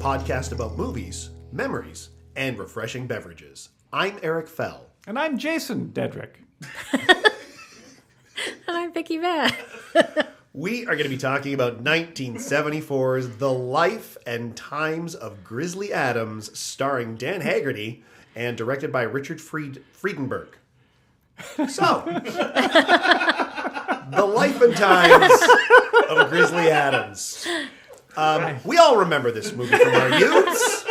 podcast about movies, memories, and refreshing beverages. I'm Eric Fell. And I'm Jason Dedrick. And I'm Vicky Van. We are going to be talking about 1974's The Life and Times of Grizzly Adams, starring Dan Haggerty and directed by Richard Friedenberg. So, The Life and Times of Grizzly Adams. We all remember this movie from our youths.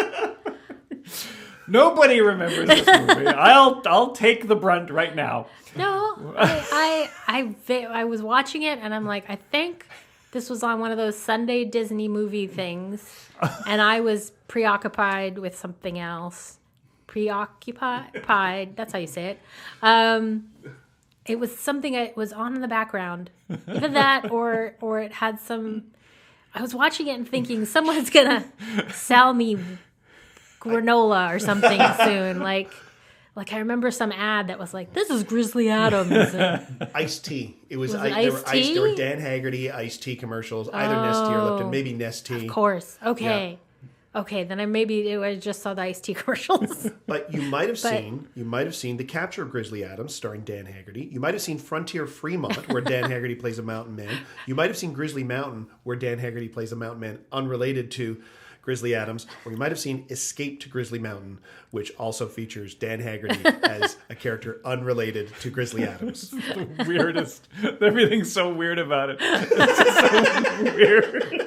Nobody remembers this movie. I'll take the brunt right now. No, I was watching it and I'm like, I think this was on one of those Sunday Disney movie things, and I was preoccupied with something else. Preoccupied, that's how you say it. It was something that was on in the background. Either that or it had some... I was watching it and thinking, someone's going to sell me granola or something soon. Like I remember some ad that was like, "This is Grizzly Adams." Iced tea. It was iced tea? There were Dan Haggerty iced tea commercials. Either Nestea or Lipton. Maybe Nestea. Of course. Okay. Yeah. Okay, then I just saw the iced tea commercials. But you might have seen The Capture of Grizzly Adams, starring Dan Haggerty. You might have seen Frontier Fremont, where Dan Haggerty plays a mountain man. You might have seen Grizzly Mountain, where Dan Haggerty plays a mountain man unrelated to Grizzly Adams. Or you might have seen Escape to Grizzly Mountain, which also features Dan Haggerty as a character unrelated to Grizzly Adams. The weirdest. Everything's so weird about it. It's so weird.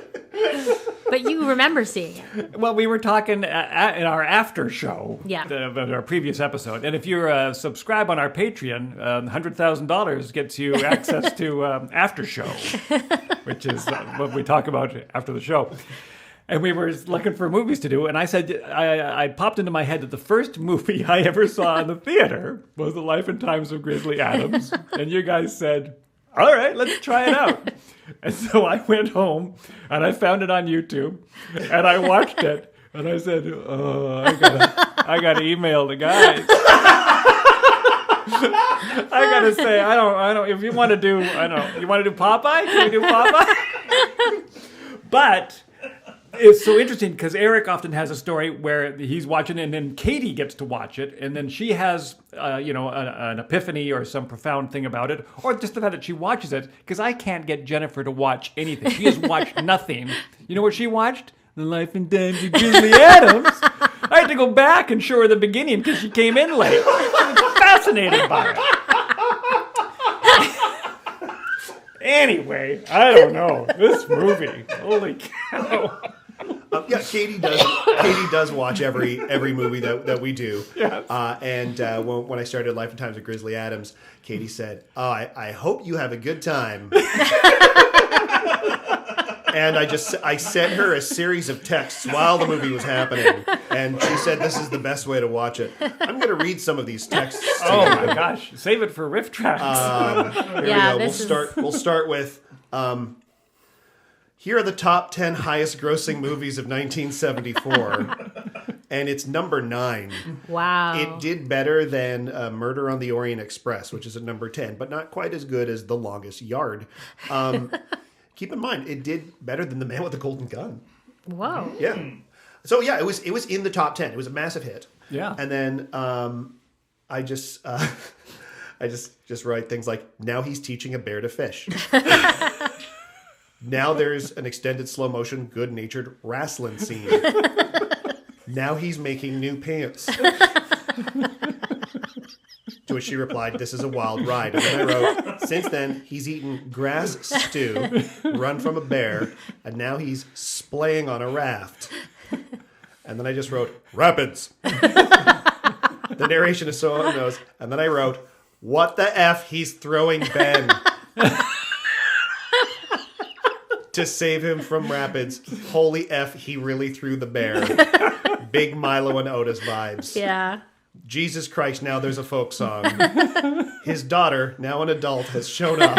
But you remember seeing it. Well, we were talking in our after show, about our previous episode. And if you subscribe on our Patreon, $100,000 gets you access to after show, which is what we talk about after the show. And we were looking for movies to do. And I said, I popped into my head that the first movie I ever saw in the theater was The Life and Times of Grizzly Adams. And you guys said, all right, let's try it out. And so I went home and I found it on YouTube and I watched it and I said, "Oh, I gotta email the guys." I gotta say, I don't. If you want to do, you want to do Popeye? Can we do Popeye? But it's so interesting because Eric often has a story where he's watching and then Katie gets to watch it and then she has, an epiphany or some profound thing about it, or just the fact that she watches it, because I can't get Jennifer to watch anything. She has watched nothing. You know what she watched? The Life and Times of Grizzly Adams. I had to go back and show her the beginning because she came in late. She was fascinated by it. Anyway, I don't know. This movie, holy cow. Katie does watch every movie that we do. Yes. And when I started Life and Times of Grizzly Adams, Katie said, "Oh, I hope you have a good time." And I sent her a series of texts while the movie was happening, and she said, "This is the best way to watch it." I'm going to read some of these texts to you. Oh my gosh! Save it for riff tracks. Here we go. We'll start with. Here are the top 10 highest grossing movies of 1974. And it's number 9. Wow. It did better than Murder on the Orient Express, which is at number 10, but not quite as good as The Longest Yard. Keep in mind, it did better than The Man with the Golden Gun. Whoa. Yeah. So yeah, it was in the top 10. It was a massive hit. Yeah. And then I just write things like, now he's teaching a bear to fish. Now there's an extended slow motion, good-natured wrestling scene. Now he's making new pants. To which she replied, "This is a wild ride." And then I wrote, "Since then, he's eaten grass stew, run from a bear, and now he's splaying on a raft." And then I just wrote, "Rapids." The narration is so on the nose. And then I wrote, "What the F? He's throwing Ben." To save him from rapids. Holy F, he really threw the bear. Big Milo and Otis vibes. Yeah. Jesus Christ, now there's a folk song. His daughter, now an adult, has shown up.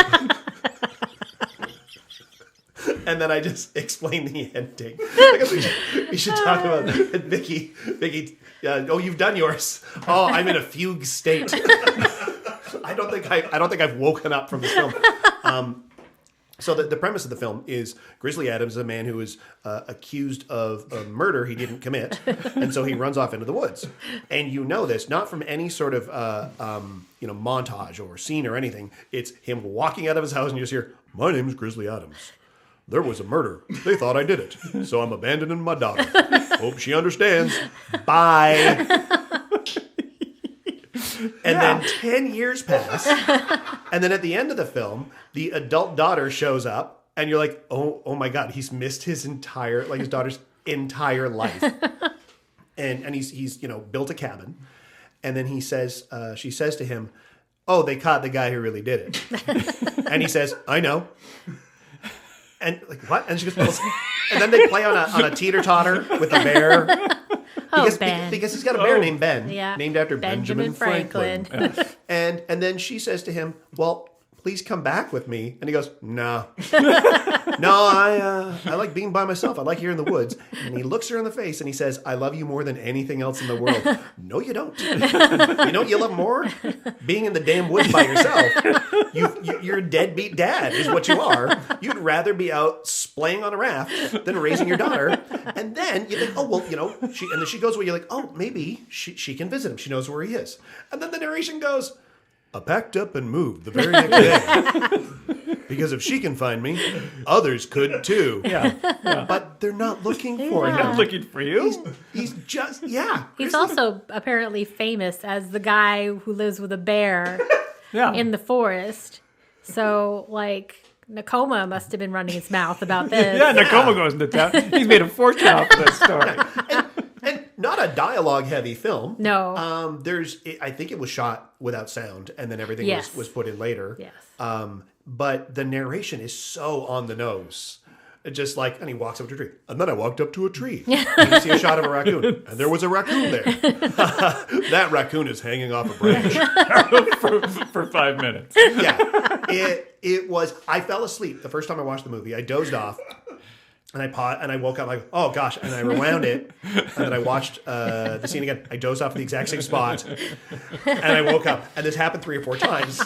And then I just explained the ending. I guess we should talk about that. Vicky, you've done yours. Oh, I'm in a fugue state. I don't think I've woken up from this film. So the premise of the film is Grizzly Adams is a man who is accused of a murder he didn't commit, and so he runs off into the woods. And you know this, not from any sort of montage or scene or anything. It's him walking out of his house and you just hear, "My name's Grizzly Adams. There was a murder. They thought I did it. So I'm abandoning my daughter. Hope she understands. Bye." And then 10 years pass. And then at the end of the film, the adult daughter shows up. And you're like, oh my God, he's missed his daughter's entire life. And he's built a cabin. And then she says to him, "Oh, they caught the guy who really did it." And he says, "I know." And like, what? And she goes, "Well," and then they play on a teeter-totter with a bear. Because he's got a bear named Ben, named after Benjamin Franklin. And then she says to him, "Well, please come back with me." And he goes, "No. No, I like being by myself. I like here in the woods." And he looks her in the face and he says, "I love you more than anything else in the world." "No, you don't. You know what you love more? Being in the damn woods by yourself. You're a deadbeat dad is what you are. You'd rather be out splaying on a raft than raising your daughter." And then you think, "Oh, well, and then she goes away. You're like, oh, maybe she can visit him. She knows where he is." And then the narration goes, "I packed up and moved the very next day. Because if she can find me, others could too." Yeah. But they're not looking for They're him. not looking for you. He's just, He's also apparently famous as the guy who lives with a bear in the forest. So, like, Nakoma must have been running his mouth about this. Yeah, Nakoma goes into town. He's made a fortune off of this story. And not a dialogue-heavy film. No. I think it was shot without sound, and then everything was put in later. Yes. But the narration is so on the nose. Just like, and he walks up to a tree. "And then I walked up to a tree. And you see a shot of a raccoon. And there was a raccoon there. That raccoon is hanging off a branch." for 5 minutes. Yeah. It was, I fell asleep the first time I watched the movie. I dozed off. And I woke up like, oh gosh, and I rewound it, and then I watched the scene again. I dozed off at the exact same spot, and I woke up, and this happened 3 or 4 times.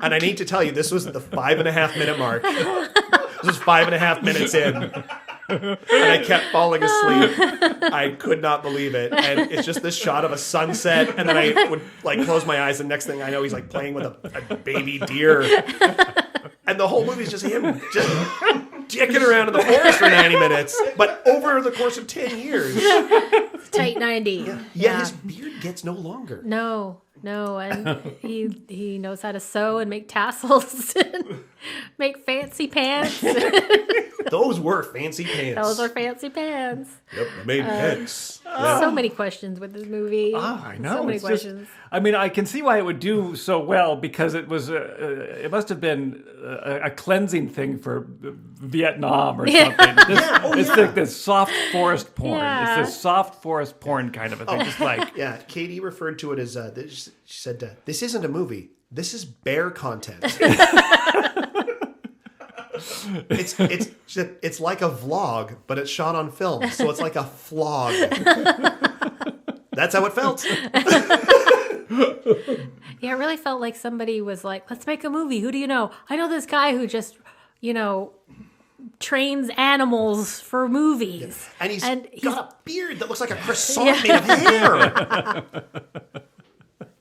And I need to tell you, this was the 5.5 minute mark. This was 5.5 minutes in, and I kept falling asleep. I could not believe it, and it's just this shot of a sunset, and then I would like close my eyes, and next thing I know, he's like playing with a baby deer, and the whole movie's just him just dicking around in the forest for 90 minutes, but over the course of 10 years. Tight 90. Yeah, his beard gets no longer. No, and he knows how to sew and make tassels and make fancy pants. Those were fancy pants. Those are fancy pants. Yep, I made pants. So many questions with this movie. I know. So many it's questions. I mean, I can see why it would do so well because it was it must have been a cleansing thing for Vietnam or something. It's like this soft forest porn. Yeah. It's this soft forest porn kind of a thing. Just like Yeah, Katie referred to it as, she said, "This isn't a movie. This is bear content." It's like a vlog, but it's shot on film, so it's like a flog. That's how it felt. Yeah, it really felt like somebody was like, "Let's make a movie. Who do you know? I know this guy who just, trains animals for movies." And he's got a beard that looks like a croissant made of hair.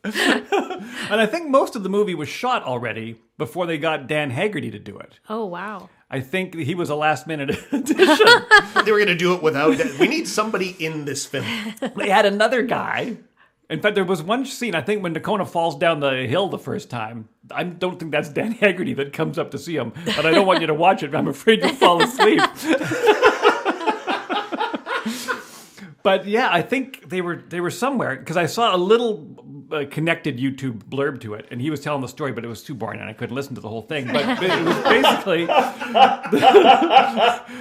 And I think most of the movie was shot already before they got Dan Haggerty to do it. Oh, wow. I think he was a last-minute addition. They were going to do it without... We need somebody in this film. They had another guy. In fact, there was one scene, I think, when Nakona falls down the hill the first time. I don't think that's Dan Haggerty that comes up to see him, but I don't want you to watch it. I'm afraid you'll fall asleep. But yeah, I think they were somewhere, because I saw a little connected YouTube blurb to it, and he was telling the story, but it was too boring, and I couldn't listen to the whole thing. But it was basically,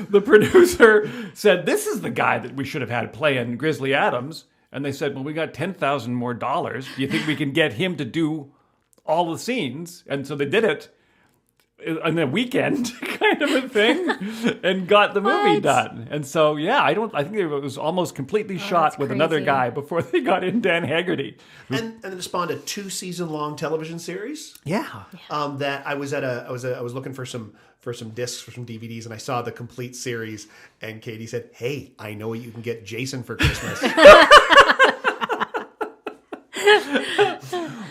the producer said, "This is the guy that we should have had playing Grizzly Adams." And they said, "Well, we got $10,000 more. Do you think we can get him to do all the scenes?" And so they did it. on the weekend kind of a thing and got the movie done. And so, yeah, I think it was almost completely shot with another guy before they got in Dan Haggerty. And it spawned a 2-season-long television series. Yeah. That I was looking for some discs, for some DVDs, and I saw the complete series. And Katie said, "Hey, I know what you can get Jason for Christmas."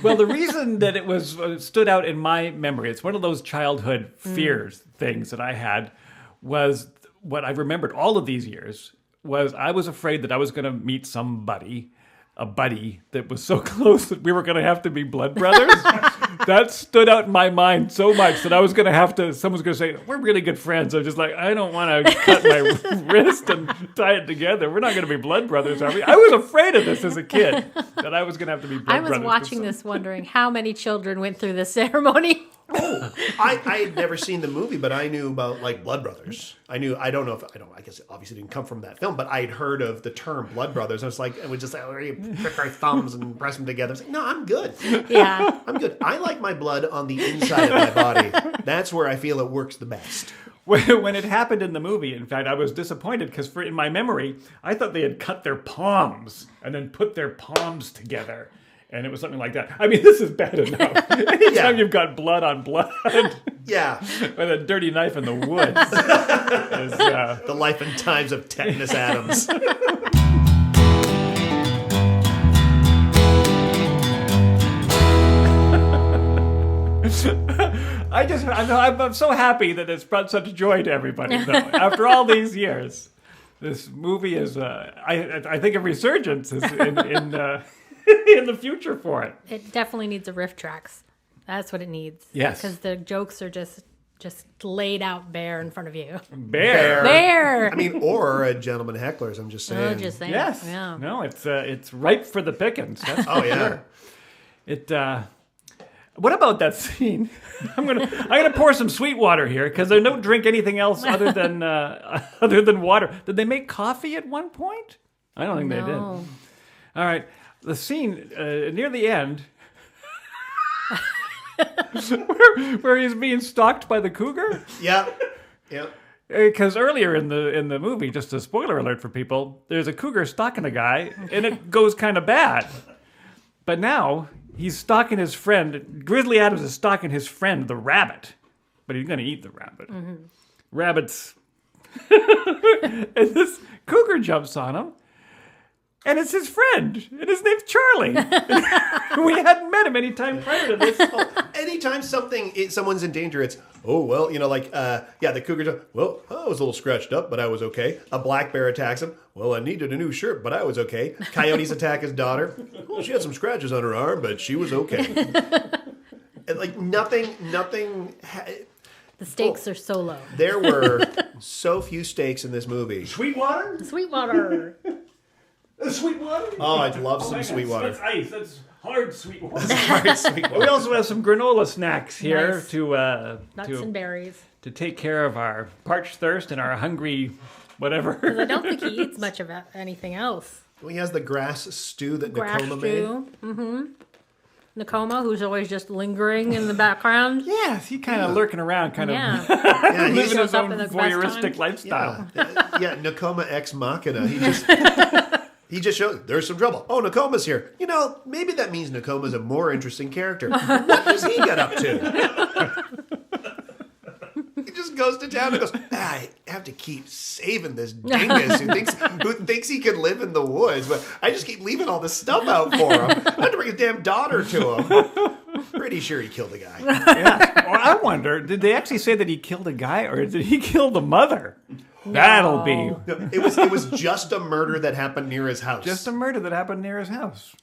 Well, the reason that it was stood out in my memory, it's one of those childhood fears things that I had, was what I remembered all of these years was I was afraid that I was going to meet a buddy that was so close that we were going to have to be blood brothers. That stood out in my mind so much that I was going to have to, someone's going to say, we're really good friends. I'm just like, I don't want to cut my wrist and tie it together. We're not going to be blood brothers, are we? I was afraid of this as a kid, that I was going to have to be blood brothers. I was watching this wondering how many children went through this ceremony. Oh, I had never seen the movie, but I knew about like Blood Brothers. I guess it obviously didn't come from that film, but I'd heard of the term Blood Brothers. I was like, I would just say, oh, you pick our thumbs and press them together. I was like, no, I'm good. Yeah. I'm good. I like my blood on the inside of my body. That's where I feel it works the best. When it happened in the movie, in fact, I was disappointed because in my memory, I thought they had cut their palms and then put their palms together. And it was something like that. I mean, this is bad enough. Anytime you've got blood on blood. Yeah. With a dirty knife in the woods. The life and times of Tetanus Adams. I'm so happy that it's brought such joy to everybody, though. After all these years, this movie is, I think a resurgence is in the future for it. It definitely needs a riff tracks. That's what it needs. Yes. Because the jokes are just laid out bare in front of you. Bare. I mean, or a gentleman hecklers, I'm just saying. Just saying. Yes. Yeah. No, it's ripe for the pickings. That's for sure. It what about that scene? I'm gonna pour some sweet water here because I don't drink anything else other than water. Did they make coffee at one point? I don't think they did. All right. The scene near the end, where he's being stalked by the cougar. Yep. Because earlier in the movie, just a spoiler alert for people, there's a cougar stalking a guy, and it goes kind of bad. But now he's stalking his friend. Grizzly Adams is stalking his friend, the rabbit, but he's going to eat the rabbit. Mm-hmm. Rabbits, and this cougar jumps on him. And it's his friend, and his name's Charlie. We hadn't met him any time prior to this. Anytime someone's in danger, it's, the cougar, I was a little scratched up, but I was okay. A black bear attacks him. Well, I needed a new shirt, but I was okay. Coyotes attack his daughter. Well, she had some scratches on her arm, but she was okay. And like nothing. The stakes are so low. There were so few stakes in this movie. Sweetwater? Sweetwater. Sweetwater? Oh, I'd love some Sweetwater. That's ice. That's hard Sweetwater. That's hard Sweetwater. We also have some granola snacks here Nice. Nuts and berries. to take care of our parched thirst and our hungry whatever. Because I don't think he eats much of anything else. Well, he has the grass stew that Grass Nakoma stew. Mm-hmm. Nakoma, who's always just lingering in the background. Yes, he kind of lurking around, Yeah. made. Yeah, living he's, his up own in the best voyeuristic times. lifestyle. Nakoma ex machina. He just shows there's some trouble. Oh, Nakoma's here. You know, maybe that means Nakoma's a more interesting character. What does he get up to? He just goes to town and goes, I have to keep saving this dingus who thinks he can live in the woods, but I just keep leaving all this stuff out for him. I have to bring his damn daughter to him. Pretty sure he killed a guy. Yeah. Well, I wonder, did they actually say that he killed a guy, or did he kill the mother? No. That'll be. No, it was just a murder that happened near his house. Just a murder that happened near his house.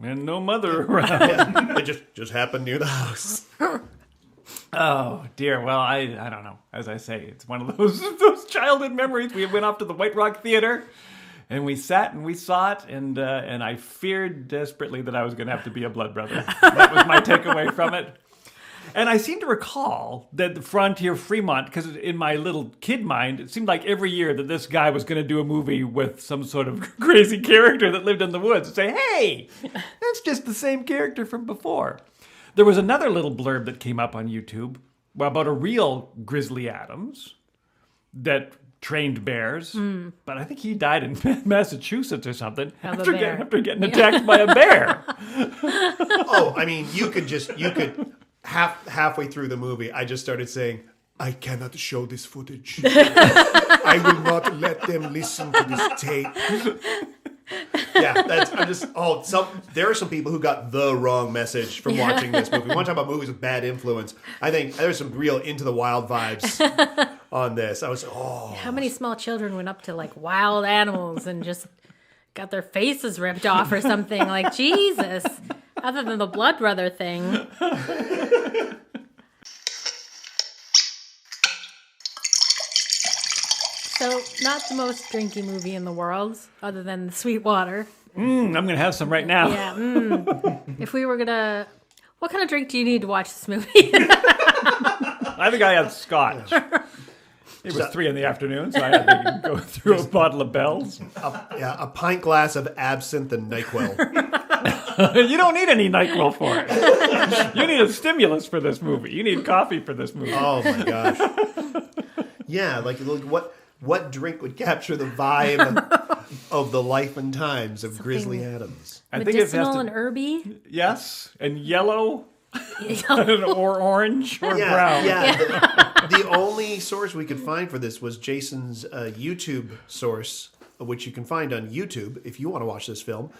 And no mother around. Yeah, it just happened near the house. Oh, dear. Well, I don't know. As I say, it's one of those childhood memories. We went off to the White Rock Theater, and we sat and we saw it, and I feared desperately that I was going to have to be a blood brother. That was my takeaway from it. And I seem to recall that the Frontier Fremont, because in my little kid mind, it seemed like every year that this guy was going to do a movie with some sort of crazy character that lived in the woods and say, hey, that's just the same character from before. There was another little blurb that came up on YouTube about a real Grizzly Adams that trained bears, but I think he died in Massachusetts or something after getting attacked by a bear. Oh, I mean, you could halfway through the movie, I just started saying, I cannot show this footage. I will not let them listen to this tape. Yeah, there are some people who got the wrong message from watching this movie. We want to talk about movies with bad influence. I think there's some real Into the Wild vibes on this. I was, How many small children went up to like wild animals and just got their faces ripped off or something? Like, Jesus. Other than the blood brother thing. So, not the most drinky movie in the world, other than the Sweetwater. I'm going to have some right now. Yeah. If we were going to... What kind of drink do you need to watch this movie? I think I had scotch. It was 3 p.m, so I had to go through a bottle of Bell's. a pint glass of absinthe and NyQuil. You don't need any NyQuil for it. You need a stimulus for this movie. You need coffee for this movie. Oh, my gosh. Yeah, like what drink would capture the vibe of the life and times of Grizzly Adams? I think it has Medicinal to, and herby? yes, and yellow, or orange, or brown. Yeah. The only source we could find for this was Jason's YouTube source, which you can find on YouTube if you want to watch this film.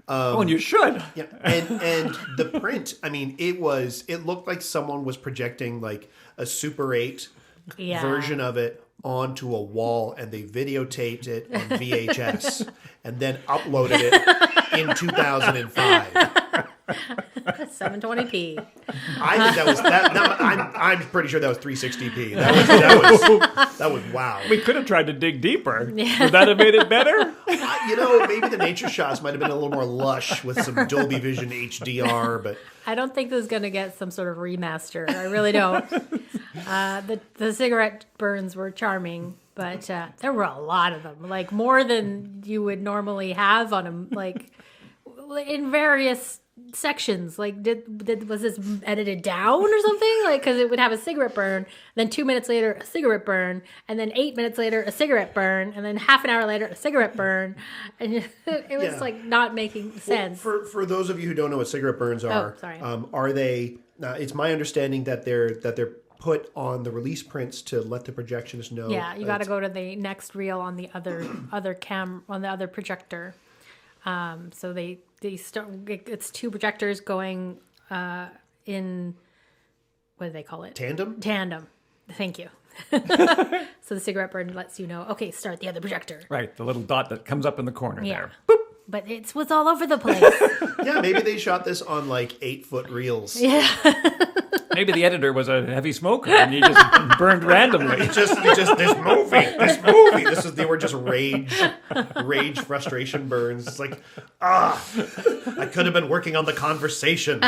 And you should. Yeah, and the print, I mean, it looked like someone was projecting like a Super 8 version of it onto a wall, and they videotaped it on VHS and then uploaded it in 2005. 720p. I think that was that. No, I'm pretty sure that was 360p. That was wow. We could have tried to dig deeper. Would that have made it better? Maybe the nature shots might have been a little more lush with some Dolby Vision HDR, but I don't think this is going to get some sort of remaster. I really don't. The cigarette burns were charming, but there were a lot of them, like more than you would normally have on them, like in various sections. Like, was this edited down or something? Like, because it would have a cigarette burn, then 2 minutes later a cigarette burn, and then 8 minutes later a cigarette burn, and then half an hour later a cigarette burn, and it was like not making sense. Well, for those of you who don't know what cigarette burns are, are they? It's my understanding that they're put on the release prints to let the projectionists know. Yeah, you got to go to the next reel on the other projector. So they start. It's 2 projectors going in. What do they call it? Tandem. Thank you. So the cigarette burn lets you know. Okay, start the other projector. Right, the little dot that comes up in the corner there. Boop. But it was all over the place. Yeah, maybe they shot this on like 8-foot reels. Yeah. Maybe the editor was a heavy smoker and he just burned randomly. Just this movie. They were just rage, frustration burns. It's like, I could have been working on the conversation.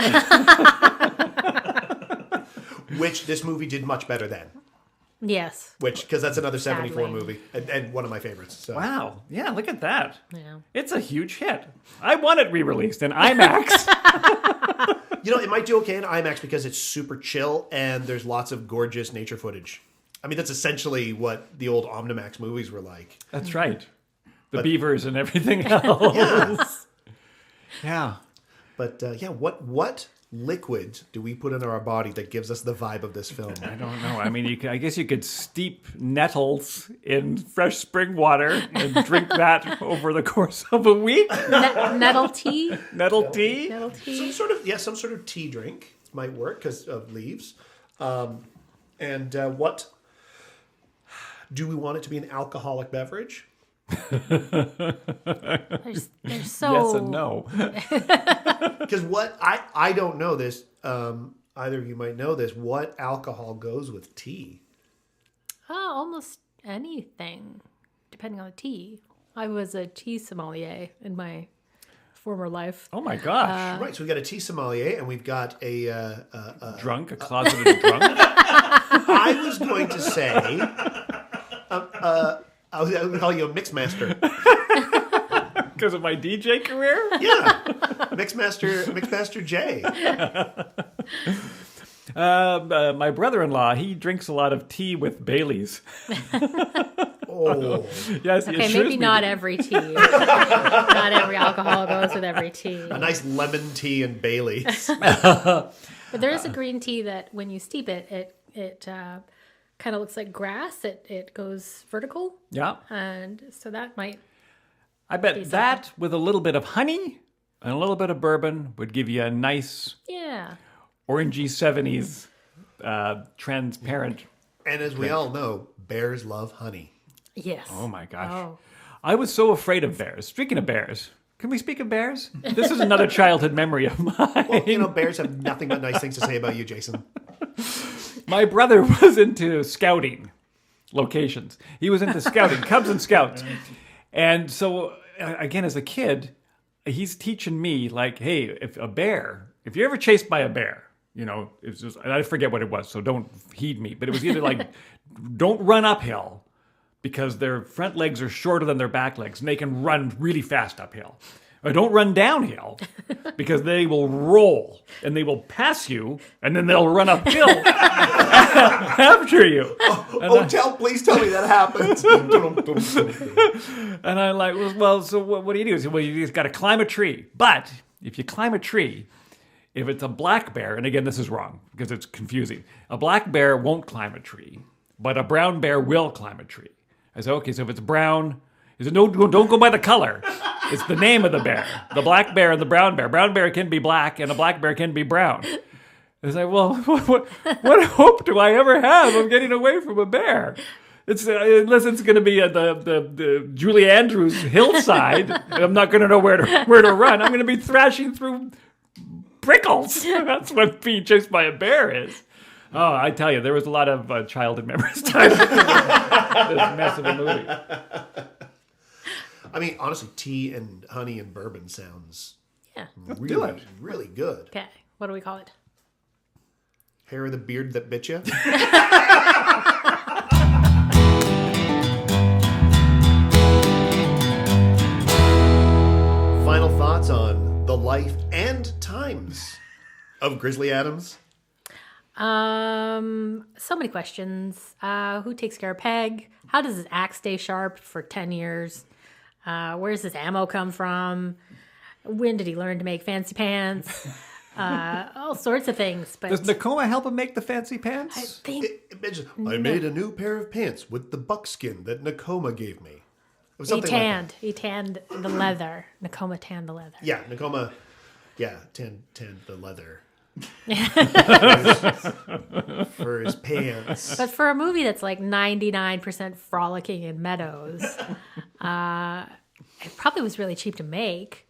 Which this movie did much better than. Yes. Because that's another 74 Sadly. movie and one of my favorites. So. Wow. Yeah, look at that. Yeah. It's a huge hit. I want it re-released in IMAX. It might do okay in IMAX because it's super chill and there's lots of gorgeous nature footage. I mean, that's essentially what the old Omnimax movies were like. That's right. The beavers and everything else. Yeah. But what liquid do we put into our body that gives us the vibe of this film? I don't know. I mean, I guess you could steep nettles in fresh spring water and drink that over the course of a week. Nettle tea? Nettle tea? Nettle tea? Some sort of tea drink might work because of leaves. What do we want it to be, an alcoholic beverage? They're so... Yes and no. Because I don't know this. Either of you might know this. What alcohol goes with tea? Almost anything, depending on the tea. I was a tea sommelier in my former life. Oh my gosh. Right, so we've got a tea sommelier and we've got a closeted drunk. I was going to say, I was going to call you a mixmaster. Because of my DJ career? Yeah, Mixmaster J. My brother-in-law, he drinks a lot of tea with Baileys. Oh, Yes, Okay, maybe not every tea. Not every alcohol goes with every tea. a nice lemon tea and Baileys. But there is a green tea that when you steep it, it kind of looks like grass. It goes vertical. Yeah. And so that might... I bet that with a little bit of honey and a little bit of bourbon would give you a nice Yeah. orangey 70s transparent. And as we all know, bears love honey. Yes. Oh my gosh. Oh. I was so afraid of bears. Speaking of bears, can we speak of bears? This is another childhood memory of mine. Well, bears have nothing but nice things to say about you, Jason. My brother was into scouting locations. He was into scouting, Cubs and Scouts. And so, again, as a kid, he's teaching me, like, hey, if you're ever chased by a bear, it's just, and I forget what it was, so don't heed me. But it was either like, don't run uphill because their front legs are shorter than their back legs, and they can run really fast uphill. Or don't run downhill because they will roll and they will pass you and then they'll run uphill after you. Please tell me that happens. And I'm like, well, so what do you do? He said, well, you just got to climb a tree. But if you climb a tree, if it's a black bear, and again, this is wrong because it's confusing. A black bear won't climb a tree, but a brown bear will climb a tree. I said, okay, so if it's brown, he said, no, don't go by the color. It's the name of the bear. The black bear and the brown bear. Brown bear can be black and a black bear can be brown. It's like, well, what hope do I ever have of getting away from a bear? It's unless it's going to be at the Julie Andrews hillside. I'm not going to know where to run. I'm going to be thrashing through prickles. That's what being chased by a bear is. Oh, I tell you, there was a lot of childhood memories tied to this mess of a movie. I mean, honestly, tea and honey and bourbon sounds do really good. Okay. What do we call it? Hair of the beard that bit you? Final thoughts on the life and times of Grizzly Adams? So many questions. Who takes care of Peg? How does his axe stay sharp for 10 years? Where's his ammo come from? When did he learn to make fancy pants? All sorts of things. But Does Nakoma help him make the fancy pants? I think I made a new pair of pants with the buckskin that Nakoma gave me. It was he something like that. tanned the leather. Nakoma tanned the leather. Yeah, Nakoma, tanned the leather. for his pants. But for a movie that's like 99% frolicking in meadows, it probably was really cheap to make.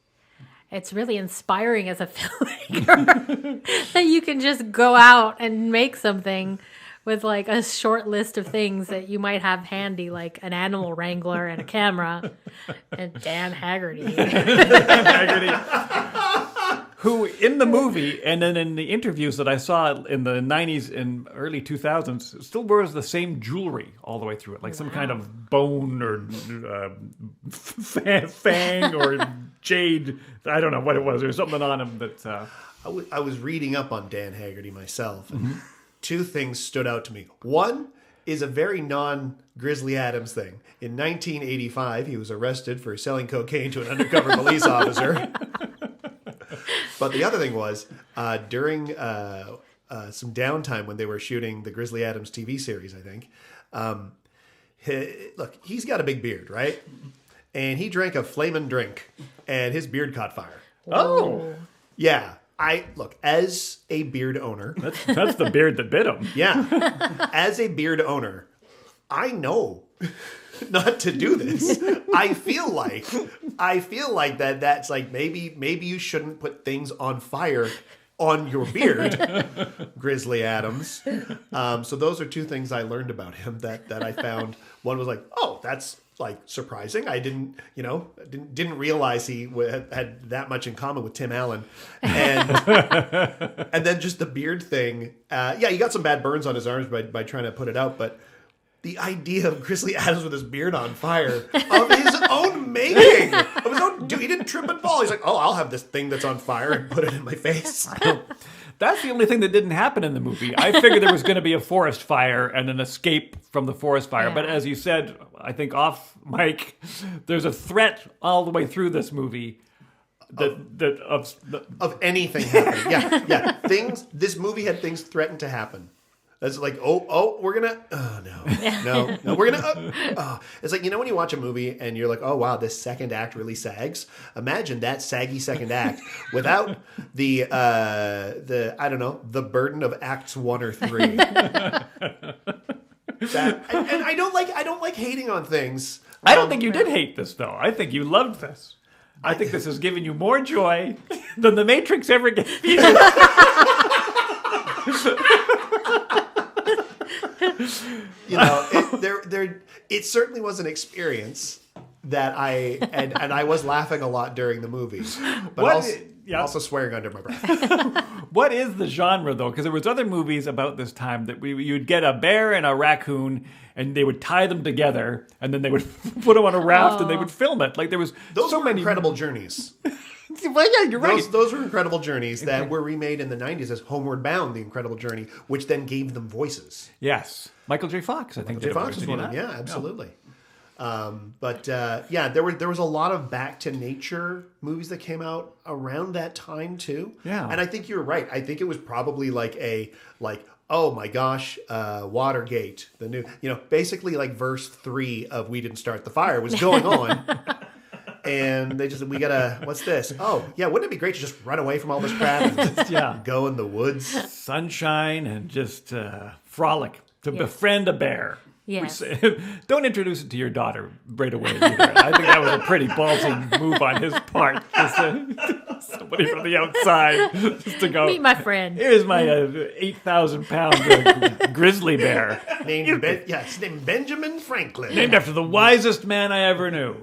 It's really inspiring as a filmmaker that you can just go out and make something with like a short list of things that you might have handy, like an animal wrangler and a camera and Dan Haggerty. Who in the movie and then in the interviews that I saw in the 90s and early 2000s still wears the same jewelry all the way through it, like some kind of bone or fang or jade. I don't know what it was. There's something on him that... I was reading up on Dan Haggerty myself, and two things stood out to me. One is a very non-Grizzly Adams thing. In 1985, he was arrested for selling cocaine to an undercover police officer. But the other thing was, during some downtime when they were shooting the Grizzly Adams TV series, I think, he's got a big beard, right? And he drank a flamin' drink, and his beard caught fire. Oh! Yeah. As a beard owner... That's the beard that bit him. Yeah. As a beard owner, I know not to do this. I feel like that's like maybe you shouldn't put things on fire on your beard, Grizzly Adams. So those are two things I learned about him that I found. One was like, oh, that's like surprising. I didn't didn't realize he had that much in common with Tim Allen, and then just the beard thing. He got some bad burns on his arms by trying to put it out, but the idea of Grizzly Adams with his beard on fire of his own making, of He didn't trip and fall. He's like, oh, I'll have this thing that's on fire and put it in my face. That's the only thing that didn't happen in the movie. I figured there was going to be a forest fire and an escape from the forest fire. Yeah. But as you said, I think off mic, there's a threat all the way through this movie Of anything happening. Yeah. This movie had things threatened to happen. That's like, we're gonna, no, we're gonna, It's like, when you watch a movie and you're like, oh wow, this second act really sags. Imagine that saggy second act without the I don't know, the burden of acts 1 or 3. And I don't like hating on things. I don't think you did hate this, though. I think you loved this. I think this has given you more joy than The Matrix ever gave you. It certainly was an experience that and I was laughing a lot during the movie, but also swearing under my breath. What is the genre, though? Because there was other movies about this time that you'd get a bear and a raccoon, and they would tie them together, and then they would put them on a raft, and they would film it. Like there was those so were many incredible journeys. Well, yeah, you're right. Those were incredible journeys that were remade in the 90s as Homeward Bound, The Incredible Journey, which then gave them voices. Yes. Michael J. Fox, I think. J. Fox was one of them. Yeah, absolutely. There was a lot of back to nature movies that came out around that time too. Yeah. And I think you're right. I think it was probably oh my gosh, Watergate, the new, basically like verse 3 of We Didn't Start the Fire was going on. And we gotta, what's this? Oh, yeah, wouldn't it be great to just run away from all this crap and go in the woods? Sunshine and just frolic to befriend a bear. Yes. Don't introduce it to your daughter right away either. I think that was a pretty ballsy move on his part. Just, somebody from the outside just to go, meet my friend. Here's my 8,000-pound grizzly bear. It's named Benjamin Franklin. Named after the wisest man I ever knew.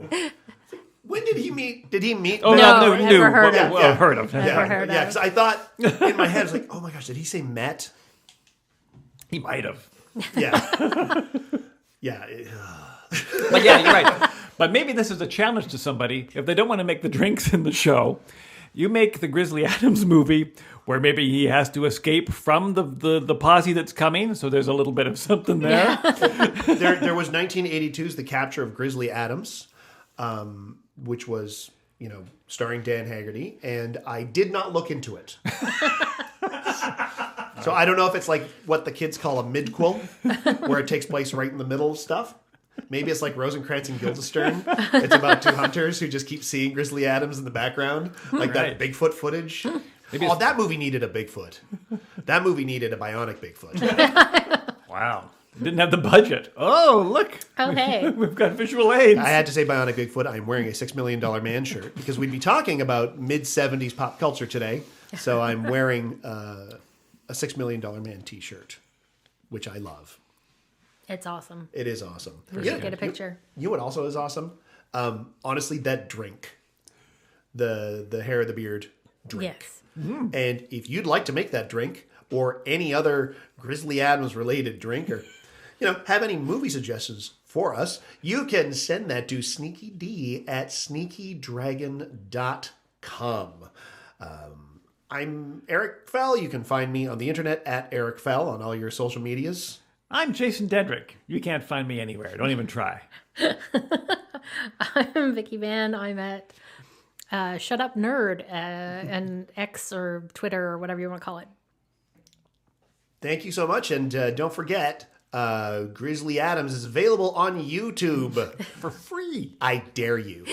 When did he meet? Did he meet? Oh, no, no, never heard of. Heard of. Never heard of. Yeah, because I thought in my head, I was like, oh my gosh, did he say met? He might have. Yeah. Yeah. But yeah, you're right. But maybe this is a challenge to somebody. If they don't want to make the drinks in the show, you make the Grizzly Adams movie where maybe he has to escape from the posse that's coming. So there's a little bit of something there. There was 1982's The Capture of Grizzly Adams, which was, starring Dan Haggerty, and I did not look into it. So I don't know if it's like what the kids call a midquel, where it takes place right in the middle of stuff. Maybe it's like Rosencrantz and Guildenstern. It's about two hunters who just keep seeing Grizzly Adams in the background, like that Bigfoot footage. That movie needed a Bigfoot. That movie needed a bionic Bigfoot. Wow. Didn't have the budget. Oh, look. Oh, hey. We've got visual aids. I had to say bionic Bigfoot. I'm wearing a $6 Million Man shirt because we'd be talking about mid-70s pop culture today. So I'm wearing a $6 Million Man t-shirt, which I love. It's awesome. It is awesome. We should get a picture. You know what also is awesome? Honestly, that drink. The hair of the beard drink. Yes. Mm. And if you'd like to make that drink or any other Grizzly Adams related drink or have any movie suggestions for us, you can send that to sneakyD@sneakydragon.com. I'm Eric Fell. You can find me on the internet at Eric Fell on all your social medias. I'm Jason Dedrick. You can't find me anywhere. Don't even try. I'm Vicky Van. I'm at Shut Up Nerd and X or Twitter or whatever you want to call it. Thank you so much. And don't forget, Grizzly Adams is available on YouTube for free. I dare you.